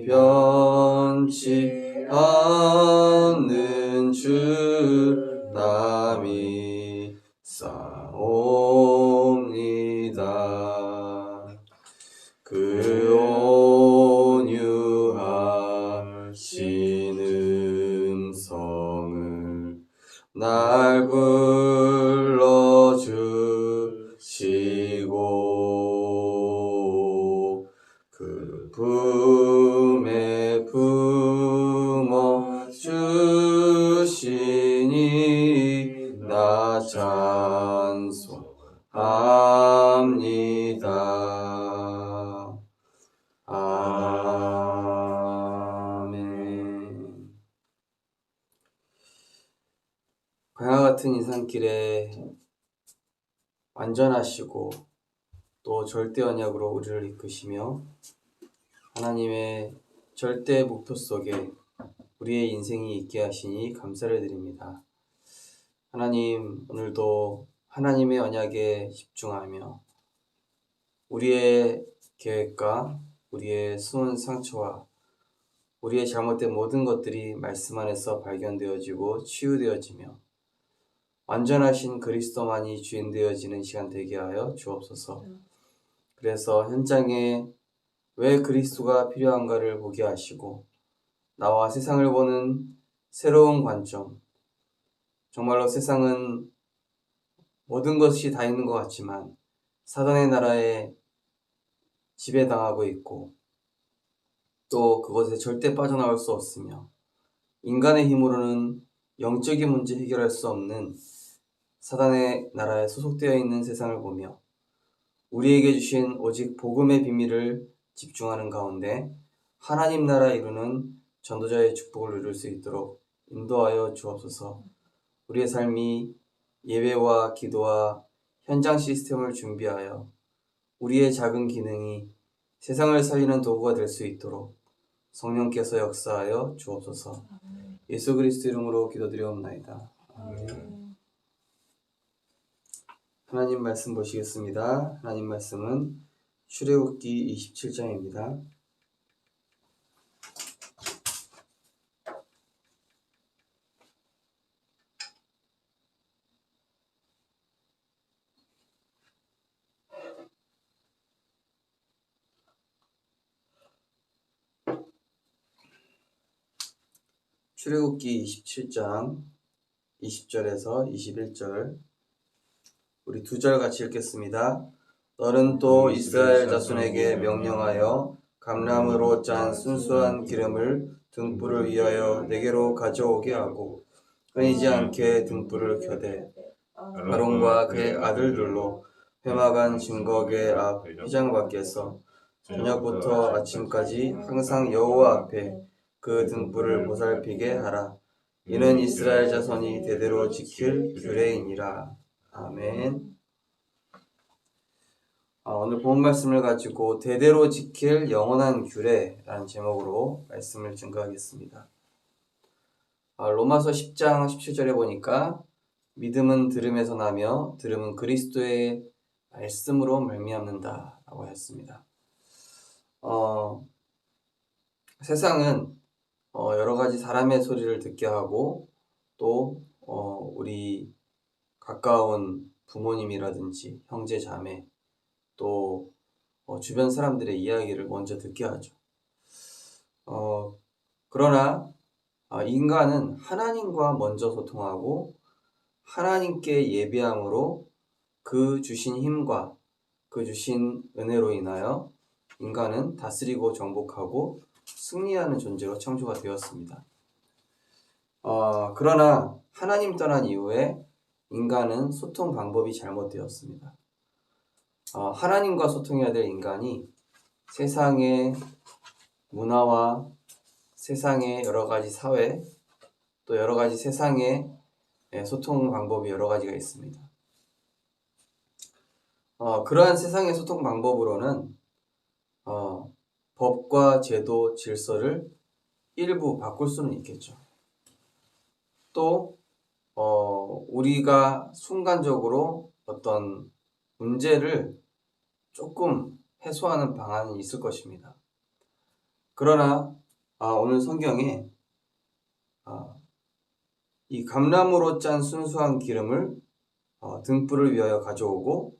변치 않는 주 나 믿사옵니다. 그 온유하신 음성을 날 불러주시고 그 품에 품어주시니 나 찬송합니다. 아멘. 광야 같은 인생길에 완전하시고 또 절대 언약으로 우리를 이끄시며 하나님의 절대 목표 속에 우리의 인생이 있게 하시니 감사를 드립니다. 하나님, 오늘도 하나님의 언약에 집중하며 우리의 계획과 우리의 숨은 상처와 우리의 잘못된 모든 것들이 말씀 안에서 발견되어지고 치유되어지며 완전하신 그리스도만이 주인 되어지는 시간 되게 하여 주옵소서. 그래서 현장에 왜 그리스도가 필요한가를 보게 하시고 나와 세상을 보는 새로운 관점, 정말로 세상은 모든 것이 다 있는 것 같지만 사단의 나라에 지배당하고 있고 또 그것에 절대 빠져나올 수 없으며 인간의 힘으로는 영적인 문제 해결할 수 없는 사단의 나라에 소속되어 있는 세상을 보며 우리에게 주신 오직 복음의 비밀을 집중하는 가운데 하나님 나라 이루는 전도자의 축복을 누릴 수 있도록 인도하여 주옵소서. 우리의 삶이 예배와 기도와 현장 시스템을 준비하여 우리의 작은 기능이 세상을 살리는 도구가 될 수 있도록 성령께서 역사하여 주옵소서. 예수 그리스도 이름으로 기도드리옵나이다. 아멘. 하나님 말씀 보시겠습니다. 하나님 말씀은 출애굽기 27장입니다. 출애굽기 27장 20절에서 21절 우리 두 절 같이 읽겠습니다. 너는 또 이스라엘 자손에게 명령하여 감람으로 짠 순수한 기름을 등불을 위하여 내게로 가져오게 하고 끊이지 않게 등불을 켜되 아론과 그의 아들들로 회막한 증거궤 앞 휘장 밖에서 저녁부터 아침까지 항상 여호와 앞에 그 등불을 보살피게 하라. 이는 이스라엘 자손이 대대로 지킬 규례이니라. 아멘. 오늘 본 말씀을 가지고 대대로 지킬 영원한 규례라는 제목으로 말씀을 증거하겠습니다. 로마서 10장 17절에 보니까 믿음은 들음에서 나며 들음은 그리스도의 말씀으로 말미암는다 라고 했습니다. 세상은 여러 가지 사람의 소리를 듣게 하고 또 우리 가까운 부모님이라든지 형제 자매 또 주변 사람들의 이야기를 먼저 듣게 하죠. 그러나 인간은 하나님과 먼저 소통하고 하나님께 예배함으로 그 주신 힘과 그 주신 은혜로 인하여 인간은 다스리고 정복하고 승리하는 존재로 창조가 되었습니다. 그러나 하나님 떠난 이후에 인간은 소통 방법이 잘못되었습니다. 하나님과 소통해야 될 인간이 세상의 문화와 세상의 여러 가지 사회 또 여러 가지 세상의 소통 방법이 여러 가지가 있습니다. 그러한 세상의 소통 방법으로는 법과 제도, 질서를 일부 바꿀 수는 있겠죠. 또 우리가 순간적으로 어떤 문제를 조금 해소하는 방안이 있을 것입니다. 그러나 오늘 성경에 이 감람으로 짠 순수한 기름을 등불을 위하여 가져오고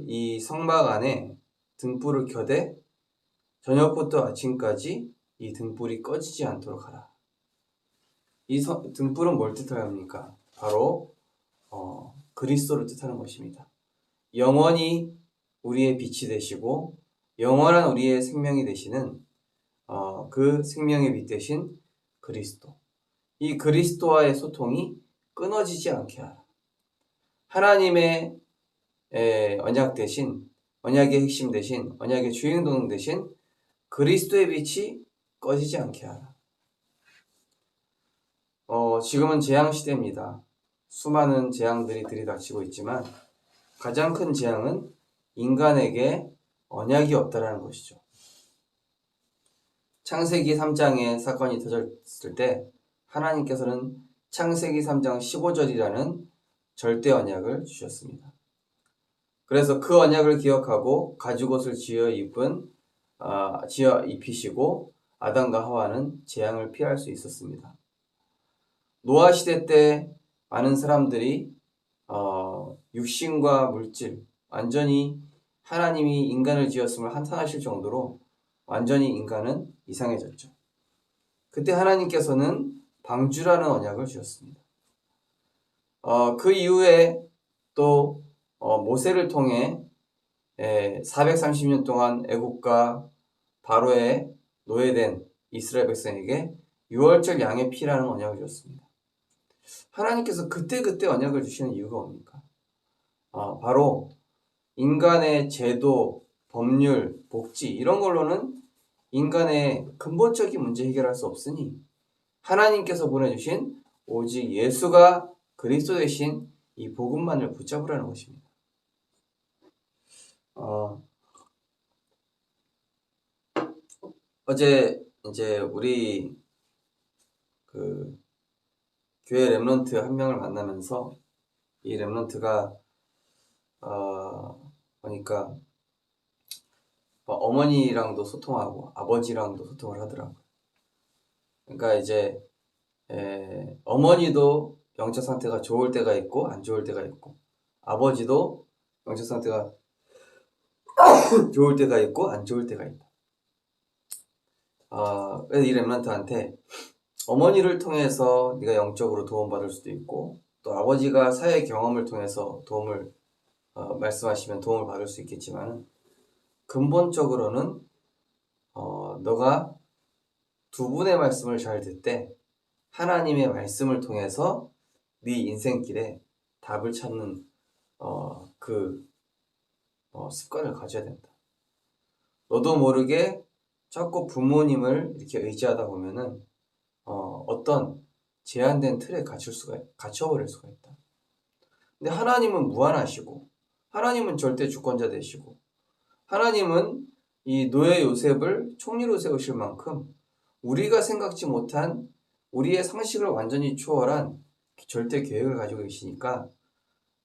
이 성막 안에 등불을 켜되 저녁부터 아침까지 이 등불이 꺼지지 않도록 하라. 이 등불은 뭘 뜻합니까? 바로 그리스도를 뜻하는 것입니다. 영원히 우리의 빛이 되시고 영원한 우리의 생명이 되시는 그 생명의 빛 되신 그리스도. 이 그리스도와의 소통이 끊어지지 않게 하라. 하나님의 언약 대신, 언약의 핵심 대신, 언약의 주인공 대신 그리스도의 빛이 꺼지지 않게 하라. 지금은 재앙시대입니다. 수많은 재앙들이 들이닥치고 있지만 가장 큰 재앙은 인간에게 언약이 없다라는 것이죠. 창세기 3장의 사건이 터졌을 때 하나님께서는 창세기 3장 15절이라는 절대 언약을 주셨습니다. 그래서 그 언약을 기억하고 가죽옷을 지어 입히시고 아담과 하와는 재앙을 피할 수 있었습니다. 노아 시대 때 많은 사람들이 육신과 물질, 완전히 하나님이 인간을 지었음을 한탄하실 정도로 완전히 인간은 이상해졌죠. 그때 하나님께서는 방주라는 언약을 주셨습니다. 그 이후에 또 모세를 통해 430년 동안 애국과 바로에 노예된 이스라엘 백성에게 유월절 양의 피라는 언약을 주셨습니다. 하나님께서 그때그때 언약을 주시는 이유가 뭡니까? 바로 인간의 제도, 법률, 복지 이런 걸로는 인간의 근본적인 문제 해결할 수 없으니 하나님께서 보내주신 오직 예수가 그리스도 되신 이 복음만을 붙잡으라는 것입니다. 어제 이제 우리 그 교회 렘넌트 한 명을 만나면서 이 렘넌트가 보니까 어머니랑도 소통하고 아버지랑도 소통을 하더라고요. 그러니까 이제 어머니도 영적 상태가 좋을 때가 있고 안 좋을 때가 있고 아버지도 영적 상태가 좋을 때가 있고 안 좋을 때가 있다. 그래서 이 렘넌트한테 어머니를 통해서 네가 영적으로 도움받을 수도 있고 또 아버지가 사회 경험을 통해서 도움을 말씀하시면 도움을 받을 수 있겠지만 근본적으로는 너가 두 분의 말씀을 잘 듣되 하나님의 말씀을 통해서 네 인생길에 답을 찾는 습관을 가져야 된다. 너도 모르게 자꾸 부모님을 이렇게 의지하다 보면은 어떤 제한된 틀에 갇혀버릴 수가 있다. 근데 하나님은 무한하시고 하나님은 절대 주권자 되시고 하나님은 이 노예 요셉을 총리로 세우실 만큼 우리가 생각지 못한 우리의 상식을 완전히 초월한 절대 계획을 가지고 계시니까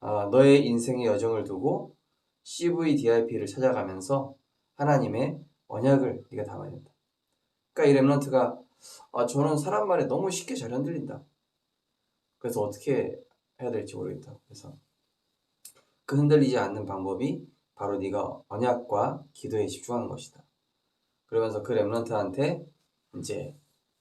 너의 인생의 여정을 두고 CVDIP를 찾아가면서 하나님의 언약을 네가 담아야 된다. 그러니까 이 렘넌트가 저는 사람 말에 너무 쉽게 잘 흔들린다. 그래서 어떻게 해야 될지 모르겠다. 그래서 그 흔들리지 않는 방법이 바로 네가 언약과 기도에 집중하는 것이다. 그러면서 그 렘넌트한테 이제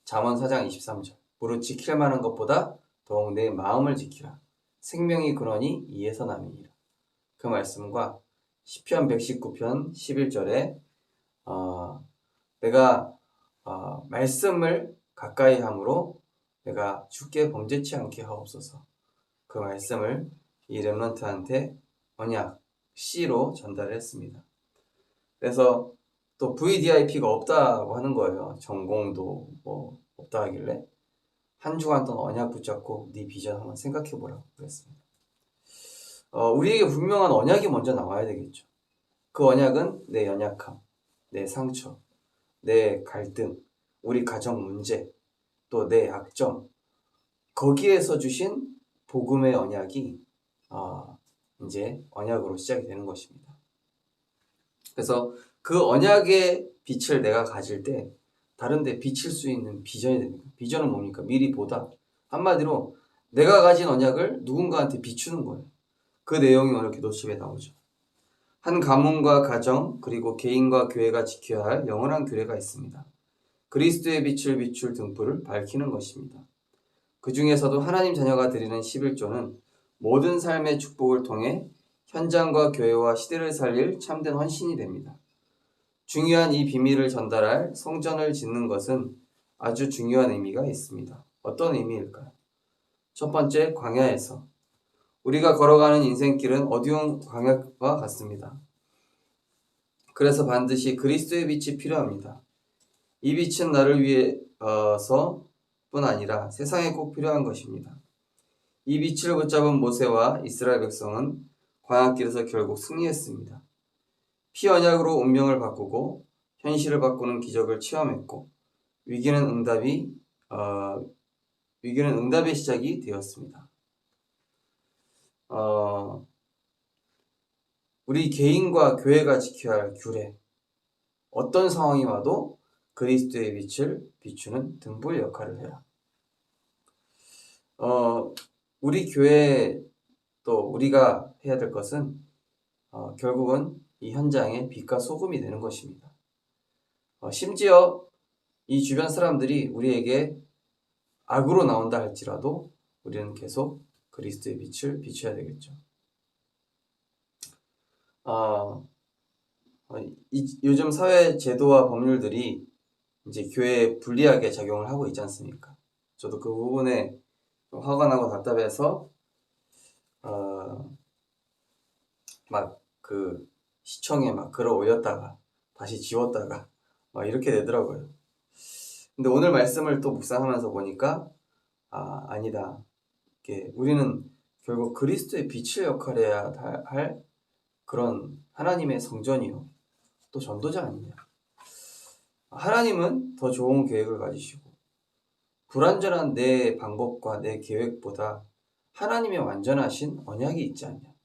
잠언 4장 23절 무릇 지킬 만한 것보다 더욱 내 마음을 지키라. 생명이 근원이 이에서 남이니라. 그 말씀과 시편 119편 11절에 내가 말씀을 가까이 함으로 내가 주께 범죄치 않게 하옵소서. 그 말씀을 이 렘넌트한테 언약 C로 전달을 했습니다. 그래서 또 VDIP가 없다고 하는 거예요. 전공도 뭐 없다 하길래 한 주간 동안 언약 붙잡고 네 비전 한번 생각해보라고 그랬습니다. 우리에게 분명한 언약이 먼저 나와야 되겠죠. 그 언약은 내 연약함, 내 상처, 내 갈등, 우리 가정 문제, 또 내 약점 거기에서 주신 복음의 언약이 이제 언약으로 시작이 되는 것입니다. 그래서 그 언약의 빛을 내가 가질 때 다른 데 비칠 수 있는 비전이 됩니다. 비전은 뭡니까? 미리 보다. 한마디로 내가 가진 언약을 누군가한테 비추는 거예요. 그 내용이 오늘 기도집에 나오죠. 한 가문과 가정 그리고 개인과 교회가 지켜야 할 영원한 규례가 있습니다. 그리스도의 빛을 비출 등불을 밝히는 것입니다. 그 중에서도 하나님 자녀가 드리는 11조는 모든 삶의 축복을 통해 현장과 교회와 시대를 살릴 참된 헌신이 됩니다. 중요한 이 비밀을 전달할 성전을 짓는 것은 아주 중요한 의미가 있습니다. 어떤 의미일까요? 첫 번째, 광야에서 우리가 걸어가는 인생길은 어두운 광야와 같습니다. 그래서 반드시 그리스도의 빛이 필요합니다. 이 빛은 나를 위해서 뿐 아니라 세상에 꼭 필요한 것입니다. 이 빛을 붙잡은 모세와 이스라엘 백성은 광야길에서 결국 승리했습니다. 피 언약으로 운명을 바꾸고 현실을 바꾸는 기적을 체험했고 위기는 응답의 시작이 되었습니다. 우리 개인과 교회가 지켜야 할 규례, 어떤 상황이 와도 그리스도의 빛을 비추는 등불 역할을 해라. 우리 교회 또 우리가 해야 될 것은 결국은 이 현장의 빛과 소금이 되는 것입니다. 심지어 이 주변 사람들이 우리에게 악으로 나온다 할지라도 우리는 계속 그리스도의 빛을 비춰야 되겠죠. 요즘 사회 제도와 법률들이 이제 교회에 불리하게 작용을 하고 있지 않습니까? 저도 그 부분에 좀 화가 나고 답답해서 막 그 시청에 막 글을 올렸다가 다시 지웠다가 막 이렇게 되더라고요. 근데 오늘 말씀을 또 묵상하면서 보니까 아니다. 이게 우리는 결국 그리스도의 빛을 역할해야 할 그런 하나님의 성전이요 또 전도자 아니냐. 하나님은 더 좋은 계획을 가지시고 불완전한 내 방법과 내 계획보다 하나님의 완전하신 언약이 있지 않냐.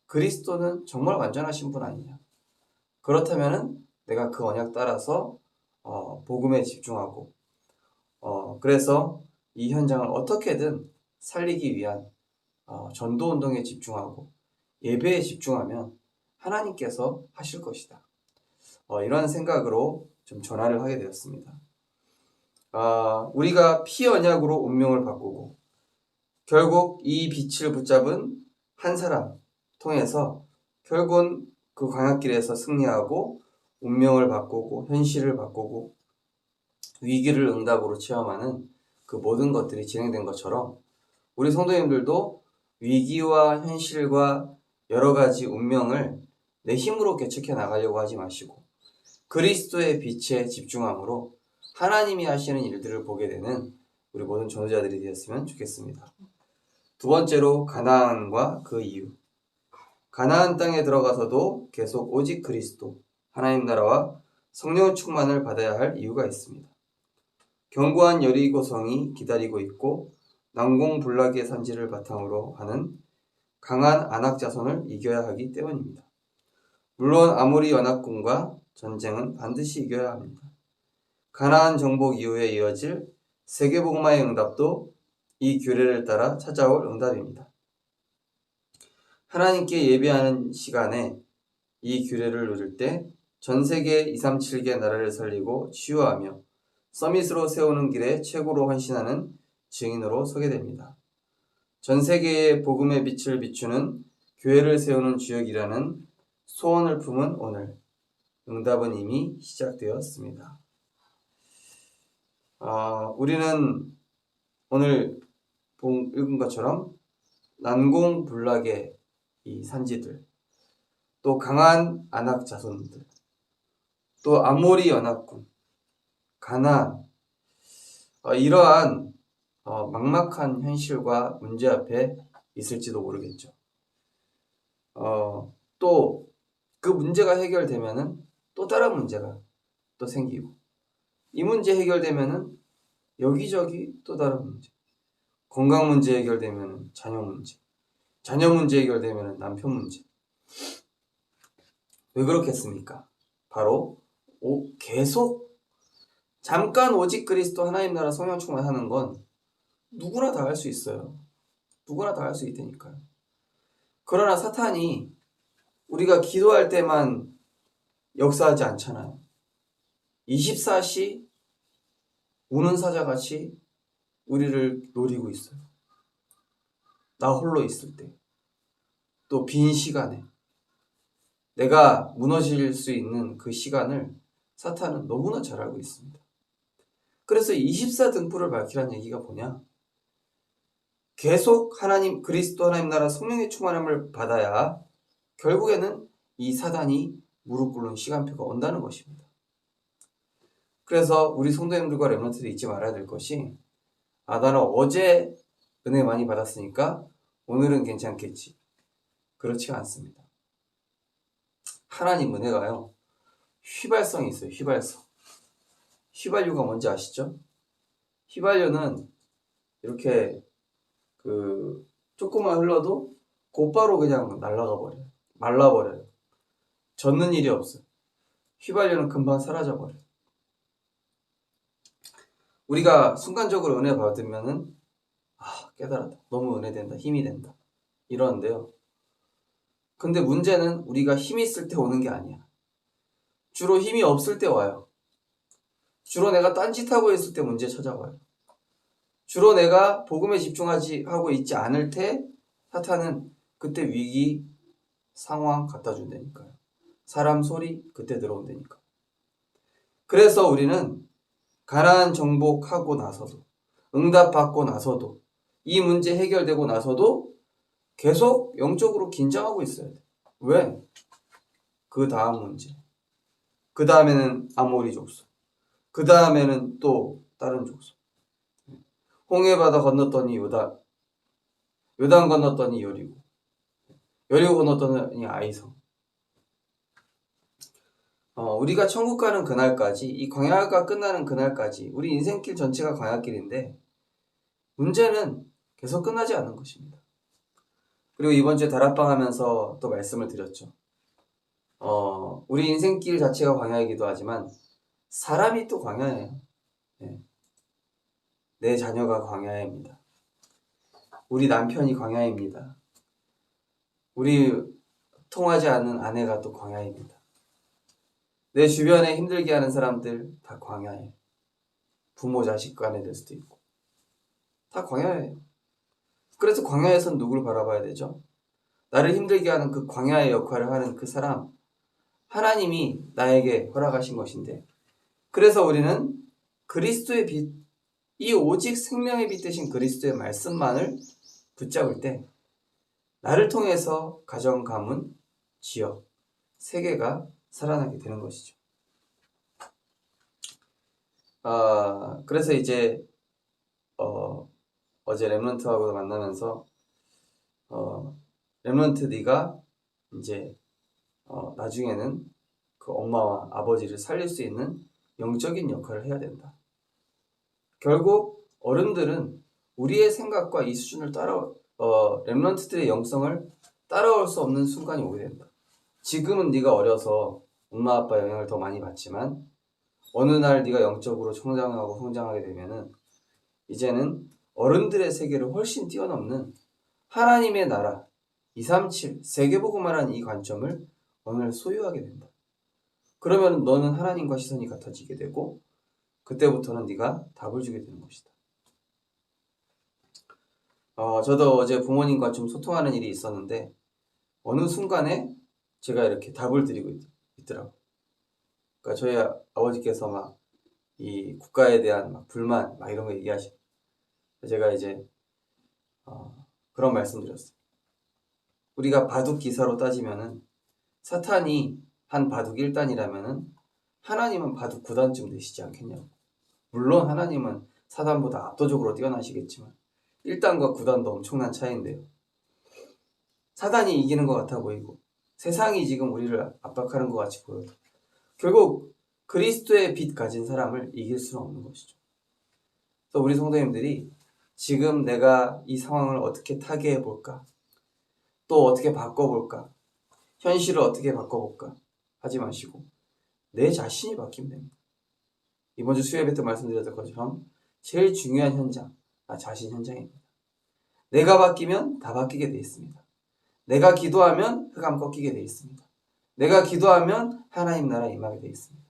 그리스도는 정말 완전하신 분 아니냐. 그렇다면은 내가 그 언약 따라서 복음에 집중하고 그래서 이 현장을 어떻게든 살리기 위한 전도 운동에 집중하고 예배에 집중하면 하나님께서 하실 것이다. 이런 생각으로 좀 전화를 하게 되었습니다. 우리가 피 언약으로 운명을 바꾸고 결국 이 빛을 붙잡은 한 사람 통해서 결국은 그 광야길에서 승리하고 운명을 바꾸고 현실을 바꾸고 위기를 응답으로 체험하는 그 모든 것들이 진행된 것처럼 우리 성도님들도 위기와 현실과 여러 가지 운명을 내 힘으로 개척해 나가려고 하지 마시고 그리스도의 빛에 집중함으로 하나님이 하시는 일들을 보게 되는 우리 모든 전도자들이 되었으면 좋겠습니다. 두 번째로 가나안과 그 이유. 가나안 땅에 들어가서도 계속 오직 그리스도, 하나님 나라와 성령 충만을 받아야 할 이유가 있습니다. 견고한 여리고성이 기다리고 있고 난공불락의 산지를 바탕으로 하는 강한 아낙 자손을 이겨야 하기 때문입니다. 물론 아모리 연합군과 전쟁은 반드시 이겨야 합니다. 가나안 정복 이후에 이어질 세계복음화의 응답도 이 규례를 따라 찾아올 응답입니다. 하나님께 예배하는 시간에 이 규례를 누릴 때 전 세계 237개 나라를 살리고 치유하며 서밋으로 세우는 길에 최고로 헌신하는 증인으로 서게 됩니다. 전 세계에 복음의 빛을 비추는 교회를 세우는 주역이라는 소원을 품은 오늘 응답은 이미 시작되었습니다. 우리는 오늘 읽은 것처럼 난공불락의 이 산지들, 또 강한 아낙 자손들, 또 아모리 연합군, 가나안, 이러한 막막한 현실과 문제 앞에 있을지도 모르겠죠. 또 그 문제가 해결되면은 또 다른 문제가 또 생기고 이 문제 해결되면은 여기저기 또 다른 문제, 건강 문제 해결되면은 자녀 문제, 자녀 문제 해결되면은 남편 문제. 왜 그렇겠습니까? 바로 계속 잠깐 오직 그리스도 하나님 나라 성령 충만하는 건 누구나 다 할 수 있어요. 누구나 다 할 수 있다니까요. 그러나 사탄이 우리가 기도할 때만 역사하지 않잖아요. 24시 우는 사자같이 우리를 노리고 있어요. 나 홀로 있을 때, 또 빈 시간에, 내가 무너질 수 있는 그 시간을 사탄은 너무나 잘 알고 있습니다. 그래서 24등불을 밝히라는 얘기가 뭐냐? 계속 하나님, 그리스도 하나님 나라 성령의 충만함을 받아야 결국에는 이 사단이 무릎 꿇는 시간표가 온다는 것입니다. 그래서 우리 성도님들과 렘넌트들이 잊지 말아야 될 것이, 나는 어제 은혜 많이 받았으니까 오늘은 괜찮겠지. 그렇지가 않습니다. 하나님 은혜가요, 휘발성이 있어요. 휘발성. 휘발유가 뭔지 아시죠? 휘발유는 이렇게 조금만 흘러도 곧바로 그냥 날아가 버려요. 말라버려요. 젖는 일이 없어요. 휘발유는 금방 사라져 버려요. 우리가 순간적으로 은혜 받으면은 깨달았다. 너무 은혜된다. 힘이 된다. 이러는데요. 근데 문제는 우리가 힘이 있을 때 오는 게 아니야. 주로 힘이 없을 때 와요. 주로 내가 딴짓하고 있을 때 문제 찾아와요. 주로 내가 복음에 하고 있지 않을 때 사탄은 그때 위기 상황 갖다 준다니까요. 사람 소리 그때 들어온다니까. 그래서 우리는 가나안 정복하고 나서도, 응답받고 나서도, 이 문제 해결되고 나서도 계속 영적으로 긴장하고 있어야 돼. 왜? 그 다음 문제. 그 다음에는 아모리 족속. 그 다음에는 또 다른 족속. 홍해바다 건넜더니 요단 건넜더니 여리고 건넜더니 아이성. 우리가 천국 가는 그날까지, 이 광야가 끝나는 그날까지 우리 인생길 전체가 광야길인데 문제는 계속 끝나지 않는 것입니다. 그리고 이번 주에 다락방 하면서 또 말씀을 드렸죠. 우리 인생길 자체가 광야이기도 하지만 사람이 또 광야예요. 네. 내 자녀가 광야입니다. 우리 남편이 광야입니다. 우리 통하지 않는 아내가 또 광야입니다. 내 주변에 힘들게 하는 사람들 다 광야예요. 부모 자식 간에 될 수도 있고 다 광야예요. 그래서 광야에선 누굴 바라봐야 되죠? 나를 힘들게 하는 그 광야의 역할을 하는 그 사람, 하나님이 나에게 허락하신 것인데, 그래서 우리는 그리스도의 빛, 이 오직 생명의 빛 되신 그리스도의 말씀만을 붙잡을 때 나를 통해서 가정, 가문, 지역, 세계가 살아나게 되는 것이죠. 그래서 이제 어제 렘넌트하고 만나면서 렘넌트 네가 이제 나중에는 그 엄마와 아버지를 살릴 수 있는 영적인 역할을 해야 된다. 결국 어른들은 우리의 생각과 이 수준을 렘넌트들의 영성을 따라올 수 없는 순간이 오게 된다. 지금은 네가 어려서 엄마 아빠 영향을 더 많이 받지만 어느 날 네가 영적으로 성장하고 성장하게 되면은 이제는 어른들의 세계를 훨씬 뛰어넘는 하나님의 나라 237 세계복음화라는 이 관점을 어느 날 소유하게 된다. 그러면 너는 하나님과 시선이 같아지게 되고 그때부터는 네가 답을 주게 되는 것이다. 저도 어제 부모님과 좀 소통하는 일이 있었는데 어느 순간에 제가 이렇게 답을 드리고 있더라고요. 그러니까 저희 아버지께서 막 이 국가에 대한 막 불만 막 이런 거 얘기하시고 제가 이제 그런 말씀 드렸어요. 우리가 바둑 기사로 따지면은 사탄이 한 바둑 1단이라면은 하나님은 바둑 9단쯤 되시지 않겠냐고. 물론 하나님은 사단보다 압도적으로 뛰어나시겠지만 1단과 9단도 엄청난 차이인데요. 사단이 이기는 것 같아 보이고 세상이 지금 우리를 압박하는 것 같이 보여도 결국 그리스도의 빛 가진 사람을 이길 수는 없는 것이죠. 그래서 우리 성도님들이 지금 내가 이 상황을 어떻게 타개해 볼까? 또 어떻게 바꿔볼까? 현실을 어떻게 바꿔볼까? 하지 마시고 내 자신이 바뀌면 됩니다. 이번 주 수요예배 때 말씀드렸던 것처럼 제일 중요한 현장, 나 자신 현장입니다. 내가 바뀌면 다 바뀌게 되어 있습니다. 내가 기도하면 흑암 꺾이게 되어 있습니다. 내가 기도하면 하나님 나라 임하게 되어 있습니다.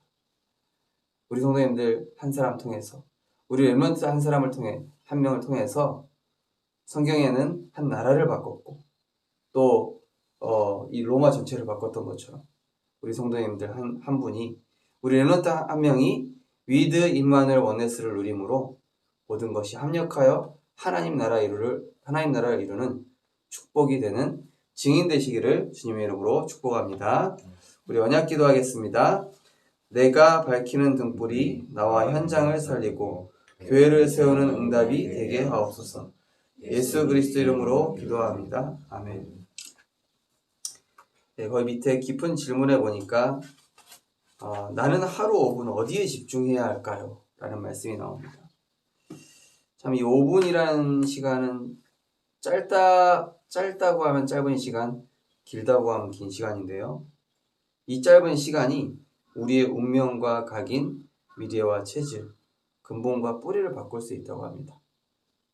우리 성도님들 한 사람 통해서, 우리 렘넌트 한 사람을 통해, 한 명을 통해서 성경에는 한 나라를 바꿨고 또 이 로마 전체를 바꿨던 것처럼 우리 성도님들 한 분이, 우리 렘넌트 한 명이 위드 임마누엘 원네스를 누림으로 모든 것이 합력하여 하나님 나라를 이루는 축복이 되는 증인 되시기를 주님의 이름으로 축복합니다. 우리 언약 기도하겠습니다. 내가 밝히는 등불이 나와 현장을 살리고 교회를 세우는 응답이 되게 하옵소서. 예수 그리스도 이름으로 기도합니다. 아멘. 네, 거기 밑에 깊은 질문에 보니까 나는 하루 5분 어디에 집중해야 할까요? 라는 말씀이 나옵니다. 참 이 5분이라는 시간은 짧다고 하면 짧은 시간, 길다고 하면 긴 시간인데요. 이 짧은 시간이 우리의 운명과 각인, 미래와 체질, 근본과 뿌리를 바꿀 수 있다고 합니다.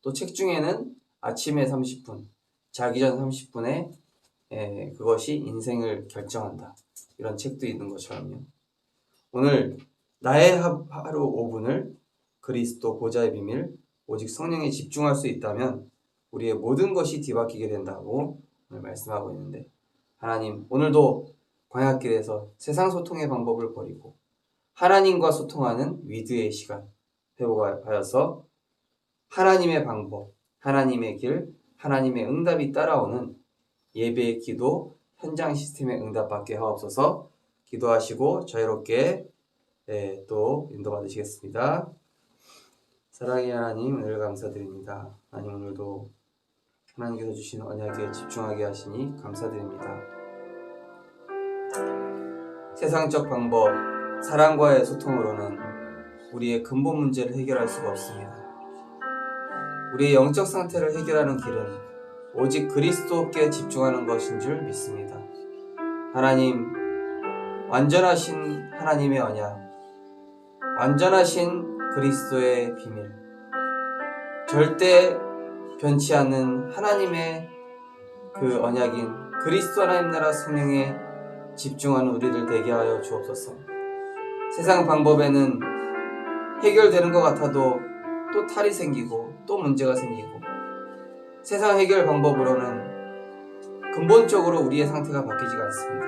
또 책 중에는 아침에 30분, 자기 전 30분에 그것이 인생을 결정한다, 이런 책도 있는 것처럼요. 오늘 나의 하루 5분을 그리스도 보좌의 비밀, 오직 성령에 집중할 수 있다면 우리의 모든 것이 뒤바뀌게 된다고 오늘 말씀하고 있는데, 하나님 오늘도 광야길에서 세상 소통의 방법을 버리고 하나님과 소통하는 위드의 시간 회복하여서 하나님의 방법, 하나님의 길, 하나님의 응답이 따라오는 예배의 기도, 현장 시스템의 응답받게 하옵소서. 기도하시고 자유롭게 또 인도받으시겠습니다. 사랑의 하나님, 은혜를 감사드립니다. 하나님 오늘도 하나님께서 주신 언약에 집중하게 하시니 감사드립니다. 세상적 방법, 사랑과의 소통으로는 우리의 근본 문제를 해결할 수가 없습니다. 우리의 영적 상태를 해결하는 길은 오직 그리스도께 집중하는 것인 줄 믿습니다. 하나님, 완전하신 하나님의 언약, 완전하신 그리스도의 비밀, 절대 변치 않는 하나님의 그 언약인 그리스도 하나님 나라 성령에 집중하는 우리들 되게 하여 주옵소서. 세상 방법에는 해결되는 것 같아도 또 탈이 생기고 또 문제가 생기고, 세상 해결 방법으로는 근본적으로 우리의 상태가 바뀌지가 않습니다.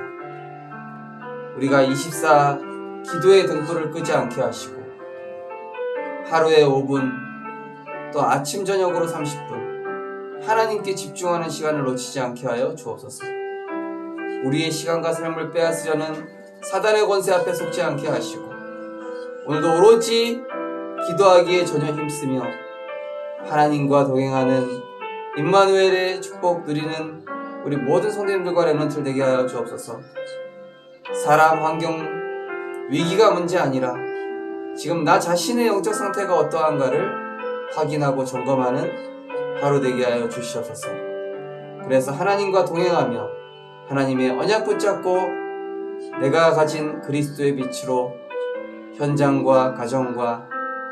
우리가 24 기도의 등불을 끄지 않게 하시고 하루에 5분 또 아침 저녁으로 30분 하나님께 집중하는 시간을 놓치지 않게 하여 주옵소서. 우리의 시간과 삶을 빼앗으려는 사단의 권세 앞에 속지 않게 하시고 오늘도 오로지 기도하기에 전혀 힘쓰며 하나님과 동행하는 임마누엘의 축복 누리는 우리 모든 성도님들과 렘넌트를 되게 하여 주옵소서. 사람, 환경, 위기가 문제 아니라 지금 나 자신의 영적 상태가 어떠한가를 확인하고 점검하는 하루 되게 하여 주시옵소서. 그래서 하나님과 동행하며 하나님의 언약 붙잡고 내가 가진 그리스도의 빛으로 현장과 가정과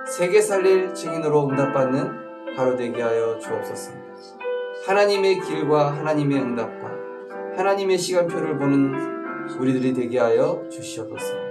세계 살릴 증인으로 응답받는 하루 되게 하여 주옵소서. 하나님의 길과 하나님의 응답과 하나님의 시간표를 보는 우리들이 되게 하여 주시옵소서.